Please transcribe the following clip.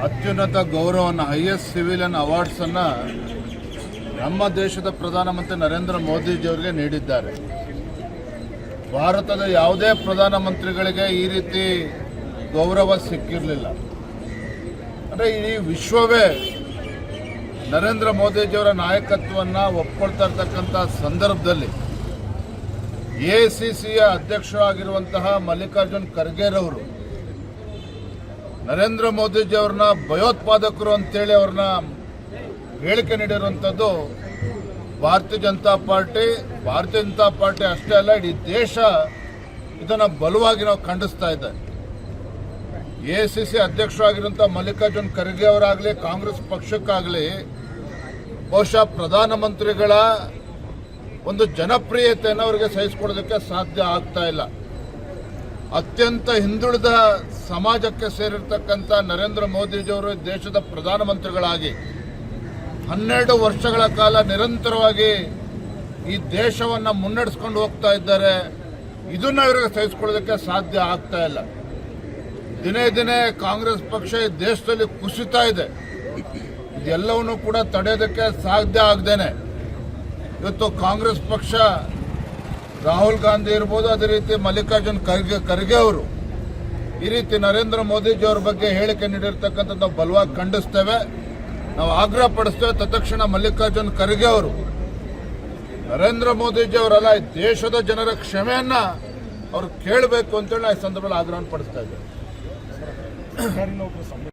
ಅತ್ಯುನ್ನತ ಗೌರವವನ್ನು highest civilian ಅವಾರ್ಡ್ಸನ್ನು ನಮ್ಮ ದೇಶದ ಪ್ರಧಾನಮಂತ್ರಿ ನರೇಂದ್ರ ಮೋದಿಜಿಯವರಿಗೆ ನೀಡಿದ್ದಾರೆ. ಭಾರತದ ಯಾವುದೇ ಪ್ರಧಾನಮಂತ್ರಿಗಳಿಗೆ ಈ ರೀತಿ ಗೌರವ ಸಿಕ್ಕಿರಲಿಲ್ಲ. ಅಂದರೆ ಇಡೀ ವಿಶ್ವವೇ ನರೇಂದ್ರ ಮೋದಿಜಿಯವರ ನಾಯಕತ್ವವನ್ನು ಒಪ್ಕೊಳ್ತಾ ಇರ್ತಕ್ಕಂಥ ಸಂದರ್ಭದಲ್ಲಿ ಎಐಸಿಸಿಯ ಅಧ್ಯಕ್ಷರಾಗಿರುವಂತಹ ಮಲ್ಲಿಕಾರ್ಜುನ್ ಖರ್ಗೆರವರು ನರೇಂದ್ರ ಮೋದಿಜಿಯವ್ರನ್ನ ಭಯೋತ್ಪಾದಕರು ಅಂತೇಳಿ ಅವ್ರನ್ನ ಹೇಳಿಕೆ ನೀಡಿರುವಂಥದ್ದು ಭಾರತೀಯ ಜನತಾ ಪಾರ್ಟಿ ಅಷ್ಟೇ ಅಲ್ಲ, ಇಡೀ ದೇಶ ಇದನ್ನು ಬಲವಾಗಿ ನಾವು ಖಂಡಿಸ್ತಾ ಇದ್ದಾರೆ. ಎಐಸಿಸಿ ಅಧ್ಯಕ್ಷರಾಗಿರುವಂಥ ಮಲ್ಲಿಕಾರ್ಜುನ್ ಖರ್ಗೆ ಅವರಾಗಲಿ, ಕಾಂಗ್ರೆಸ್ ಪಕ್ಷಕ್ಕಾಗಲಿ ಬಹುಶಃ ಪ್ರಧಾನಮಂತ್ರಿಗಳ ಒಂದು ಜನಪ್ರಿಯತೆಯನ್ನು ಅವರಿಗೆ ಸಹಿಸಿಕೊಳ್ಳೋದಕ್ಕೆ ಸಾಧ್ಯ ಆಗ್ತಾ ಇಲ್ಲ. ಅತ್ಯಂತ ಹಿಂದುಳಿದ ಸಮಾಜಕ್ಕೆ ಸೇರಿರ್ತಕ್ಕಂಥ ನರೇಂದ್ರ ಮೋದಿಜಿಯವರು ದೇಶದ ಪ್ರಧಾನಮಂತ್ರಿಗಳಾಗಿ 12 ವರ್ಷಗಳ ಕಾಲ ನಿರಂತರವಾಗಿ ಈ ದೇಶವನ್ನು ಮುನ್ನಡೆಸ್ಕೊಂಡು ಹೋಗ್ತಾ ಇದ್ದಾರೆ. ಇದನ್ನು ಇವರಿಗೆ ಸಹಿಸಿಕೊಳ್ಳೋದಕ್ಕೆ ಸಾಧ್ಯ ಆಗ್ತಾ ಇಲ್ಲ. ದಿನೇ ದಿನೇ ಕಾಂಗ್ರೆಸ್ ಪಕ್ಷ ಈ ದೇಶದಲ್ಲಿ ಕುಸಿತಾ ಇದೆ. ಇದೆಲ್ಲವನ್ನೂ ಕೂಡ ತಡೆಯೋದಕ್ಕೆ ಸಾಧ್ಯ ಆಗದೇನೆ ಇವತ್ತು ಕಾಂಗ್ರೆಸ್ ಪಕ್ಷ ರಾಹುಲ್ ಗಾಂಧಿ ಇರ್ಬೋದು, ಅದೇ ರೀತಿ ಮಲ್ಲಿಕಾರ್ಜುನ್ ಖರ್ಗೆ ಅವರು ಈ ರೀತಿ ನರೇಂದ್ರ ಮೋದಿಜಿಯವ್ರ ಬಗ್ಗೆ ಹೇಳಿಕೆ ನೀಡಿರ್ತಕ್ಕಂಥದ್ದು ನಾವು ಬಲವಾಗಿ ಖಂಡಿಸ್ತೇವೆ. ನಾವು ಆಗ್ರಹ ಪಡಿಸ್ತೇವೆ. ತತ್ಕ್ಷಣ ಮಲ್ಲಿಕಾರ್ಜುನ್ ಖರ್ಗೆ ಅವರು ನರೇಂದ್ರ ಮೋದಿಜಿಯವರಲ್ಲ, ಈ ದೇಶದ ಜನರ ಕ್ಷಮೆಯನ್ನ ಅವ್ರು ಕೇಳಬೇಕು ಅಂತೇಳಿ ಈ ಸಂದರ್ಭದಲ್ಲಿ ಆಗ್ರಹ ಪಡಿಸ್ತಾ ಇದ್ದೇವೆ.